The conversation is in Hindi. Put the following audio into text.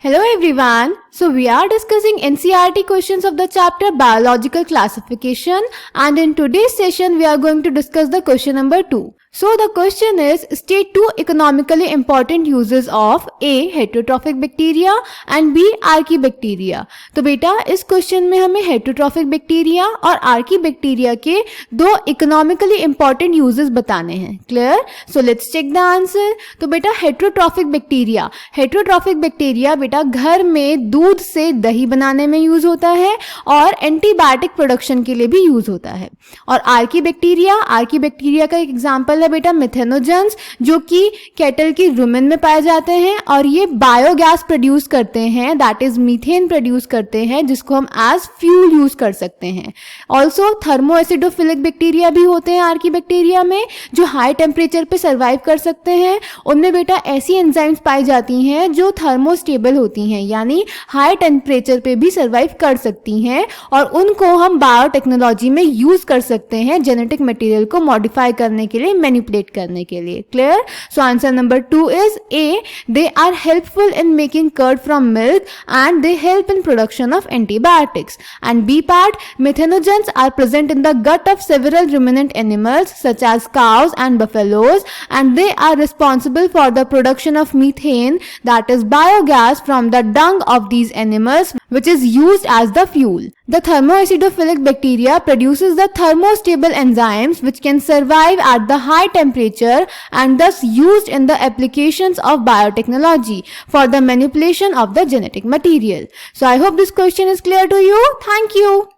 Hello everyone. So we are discussing NCERT questions of the chapter Biological Classification, and in today's session we are going to discuss the question number 2. So the question is, state two economically important uses of A. heterotrophic bacteria and B. archaebacteria. तो बेटा इस क्वेश्चन में हमें हेटरोट्रॉफिक बैक्टीरिया और आर्कीबैक्टीरिया के दो इकोनॉमिकली इंपॉर्टेंट यूजेस बताने हैं. Clear? So let's check the answer. तो बेटा हेटरोट्रॉफिक बैक्टीरिया बेटा घर में दूध से दही बनाने में यूज होता है और एंटीबायोटिक प्रोडक्शन के लिए भी यूज होता है. और आर्कीबैक्टीरिया का एक एग्जांपल है बेटा मिथेनोजेंस, जो कि कैटल की रुमेन में पाए जाते हैं और ये बायोगैस प्रोड्यूस करते हैं, दैट इज मीथेन प्रोड्यूस करते हैं, जिसको हम एज फ्यूल यूज कर सकते हैं. ऑल्सो थर्मोएसिडोफिलिक बैक्टीरिया भी होते हैं आर्कीबैक्टीरिया में, जो हाई टेम्परेचर पे सर्वाइव कर सकते हैं. उनमें बेटा ऐसी एंजाइम्स पाई जाती हैं जो थर्मोस्टेबल होती हैं, यानी हाई टेम्परेचर पे भी सर्वाइव कर सकती हैं और उनको हम बायोटेक्नोलॉजी में यूज कर सकते हैं जेनेटिक मटेरियल को मॉडिफाई करने के लिए, मैनिपुलेट करने के लिए. Clear? So answer number 2 is A. They are helpful in making curd from milk and they help in production of antibiotics. And B part, methanogens are present in the gut of several ruminant animals such as cows and buffaloes, and they are responsible for the production of methane, that is biogas, from the dung of these animals, which is used as the fuel. The thermoacidophilic bacteria produces the thermostable enzymes which can survive at the high temperature and thus used in the applications of biotechnology for the manipulation of the genetic material. So I hope this question is clear to you. Thank you.